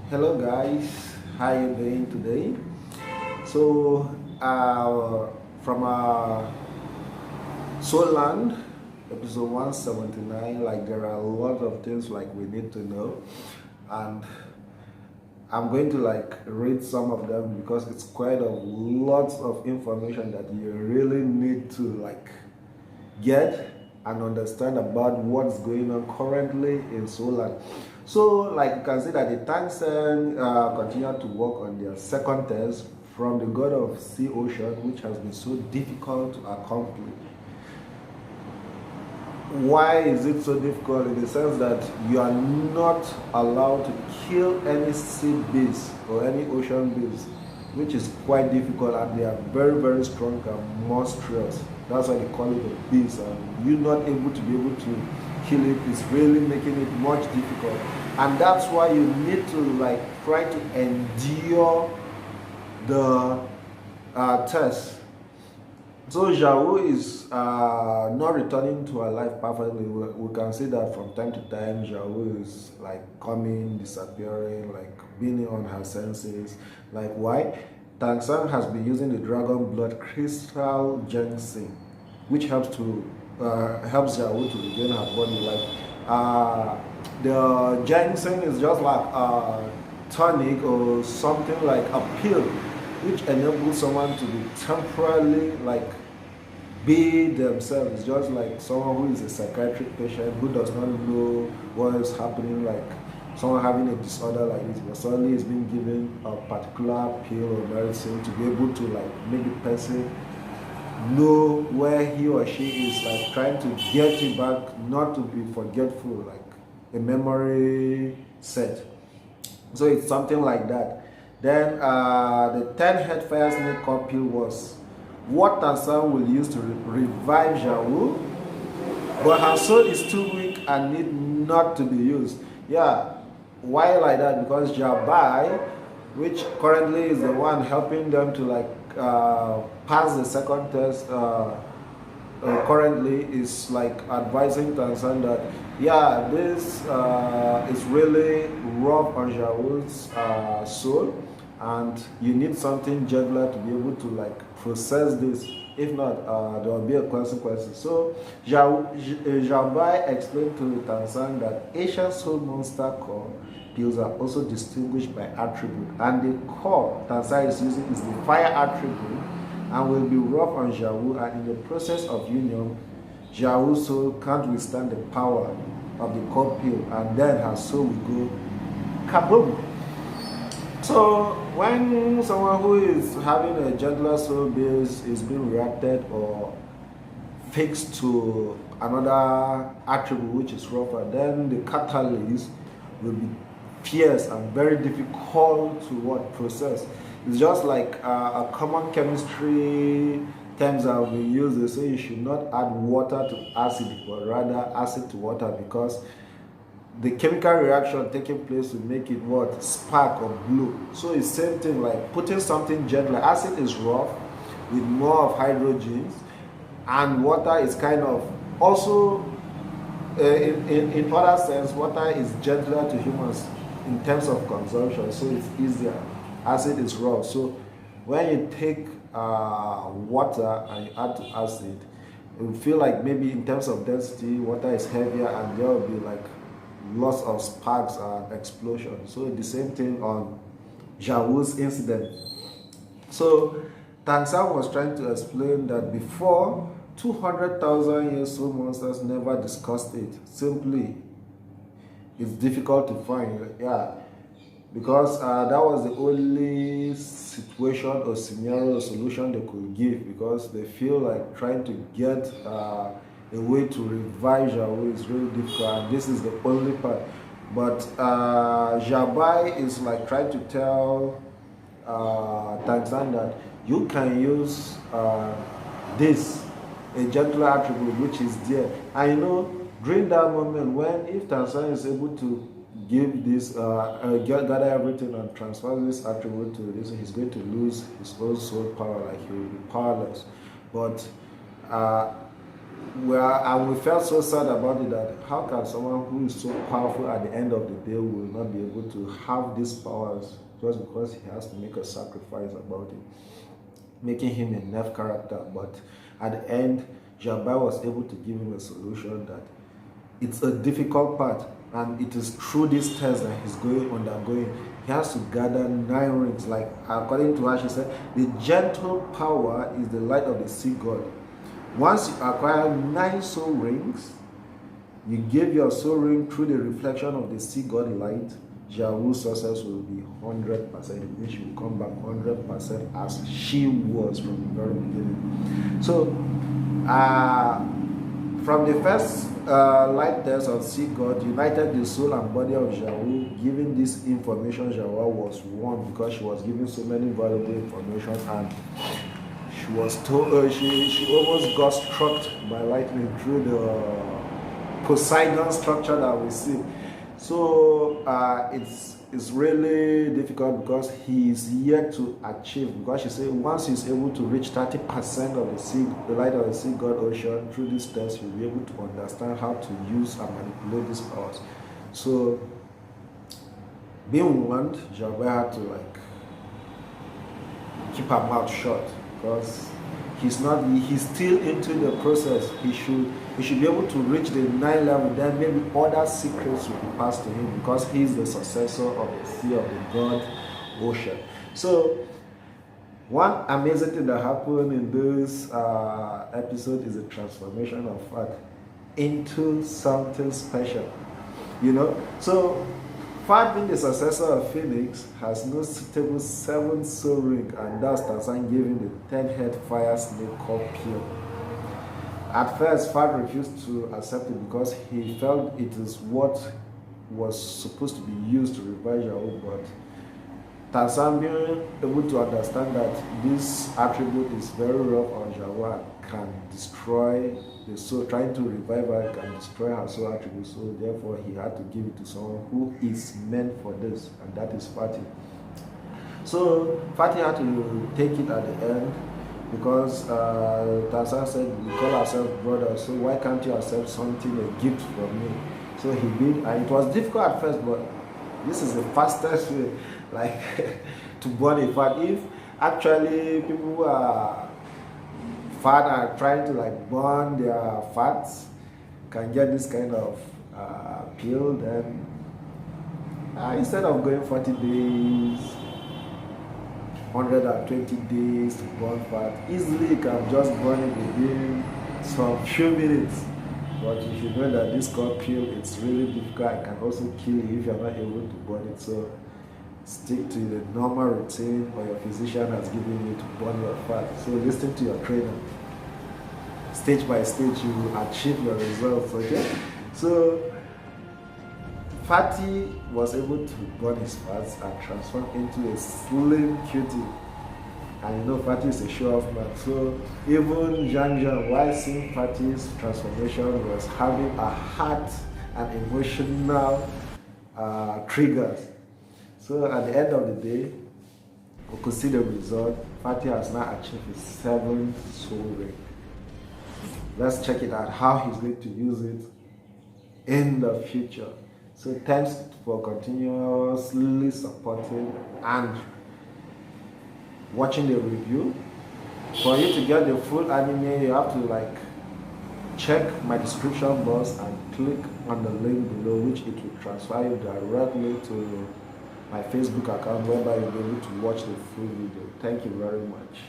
Hello guys, how you doing today? So, from Soulland, episode 179, like there are a lot of things like we need to know, and I'm going to like read some of them because it's quite a lot of information that you really need to like get and understand about what's going on currently in solar. So, like you can see that the Tangsen continue to work on their second test from the god of sea ocean, which has been so difficult to accomplish. Why is it so difficult? In the sense that you are not allowed to kill any sea beast or any ocean beast, which is quite difficult, and they are very, very strong and monstrous. That's why they call it a beast. And you not able to be able to kill it is really making it much difficult. And that's why you need to like try to endure the test. So Jawu is not returning to her life perfectly. We can see that from time to time, Jawu is like coming, disappearing, like being on her senses. Like why? Tangsang has been using the dragon blood crystal ginseng, which helps Jawu to regain her body. Like the ginseng is just like a tonic or something like a pill which enables someone to be temporarily like be themselves, just like someone who is a psychiatric patient who does not know what is happening, like someone having a disorder like this, but suddenly is being given a particular pill or medicine to be able to like make the person know where he or she is, like trying to get you back, not to be forgetful, like a memory set. So it's something like that. Then the 10 head fire snake pill was what Tansan will use to revive Jawu, but her soul is too weak and need not to be used. Yeah, why like that? Because Jabai, which currently is the one helping them to like pass the second test, currently is like advising Tansan that yeah, this is really rough on Jawu's soul, and you need something gentler to be able to like process this. If not, there will be a consequence. So Jabai explained to Tansan that Asian soul monster core pills are also distinguished by attribute, and the core Tansan is using is the fire attribute and will be rough on Jawu, and in the process of union, Jawu's soul can't withstand the power of the core pill, and then her soul will go kaboom. So when someone who is having a gentler soul base is being reacted or fixed to another attribute which is rougher, then the catalyst will be fierce and very difficult to what process. It's just like a common chemistry terms that we use. They say you should not add water to acid, but rather acid to water, because the chemical reaction taking place will make it what spark or blow. So it's same thing like putting something gentler. Acid is rough with more of hydrogens, and water is kind of also in other sense, water is gentler to humans in terms of consumption, so it's easier. Acid is raw, so when you take water and you add to acid, it will feel like maybe in terms of density, water is heavier, and there will be like lots of sparks and explosions. So the same thing on Jawu's incident. So Tangsang was trying to explain that before 200,000 years, soul monsters never discussed it. Simply, it's difficult to find. Yeah, because that was the only situation or scenario or solution they could give, because they feel like trying to get a way to revive Jawu is really difficult, and this is the only part. But Jabai is like trying to tell Tanzan that you can use this, a gentler attribute which is there. And you know, during that moment, when if Tanzan is able to give this, gather everything and transfer this attribute to this, he's going to lose his own soul power, like he will be powerless. But and we felt so sad about it, that how can someone who is so powerful at the end of the day will not be able to have these powers just because he has to make a sacrifice about it, making him a nerve character. But at the end, Jabai was able to give him a solution that it's a difficult part, and it is through this test that he's undergoing. He has to gather 9 rings. Like according to her, she said, the gentle power is the light of the sea god. Once you acquire 9 soul rings, you give your soul ring through the reflection of the sea god light, Jawu's success will be 100%, which will come back 100% as she was from the very beginning. So, from the first light test of sea god, united the soul and body of Jawu. Giving this information, Jawa was won because she was given so many valuable information, and she was told she almost got struck by lightning through the Poseidon structure that we see. So it's really difficult because he is yet to achieve, because she said once he's able to reach 30% of the light of the sea god ocean through this test, he'll be able to understand how to use and manipulate these powers. So being warned, Jabai had to like keep her mouth shut, because he's still into the process. He should be able to reach the 9th level, then maybe other secrets will be passed to him, because he's the successor of the sea of the god ocean. So one amazing thing that happened in this episode is the transformation of Fat into something special, so Fat, being the successor of Phoenix, has no suitable 7th soul ring, and thus Tarzan gave him the 10-head fire snake called Peel. At first, Fat refused to accept it because he felt it is what was supposed to be used to revive Jawu, but Tarzan, being able to understand that this attribute is very rough on Jawu, can destroy the soul, trying to revive her can destroy her soul attribute, so therefore he had to give it to someone who is meant for this, and that is Fatih. So Fatih had to take it at the end, because Tarzan said, we call ourselves brothers, so why can't you accept something, a gift from me? So he did, and it was difficult at first, but this is the fastest way, like to burn a fat. If actually people who are fat are trying to like burn their fats can get this kind of pill, then instead of going 40 days, 120 days to burn fat, easily you can just burn it within some few minutes. But you should know that this called pill, it's really difficult. It can also kill you if you're not able to burn it. So stick to the normal routine or your physician has given you to burn your fat. So listen to your trainer. Stage by stage, you will achieve your results, okay? So Fatih was able to burn his fats and transform into a slim cutie. And Fatih is a show-off man. So even Zhang, while seeing Fatih's transformation, was having a heart and emotional triggers. So at the end of the day, we could see the result. Fatih has now achieved his 7th soul ring. Let's check it out, how he's going to use it in the future. So thanks for continuously supporting and watching the review. For you to get the full anime, you have to check my description box and click on the link below, which it will transfer you directly to my Facebook account, whereby you'll be able to watch the full video. Thank you very much.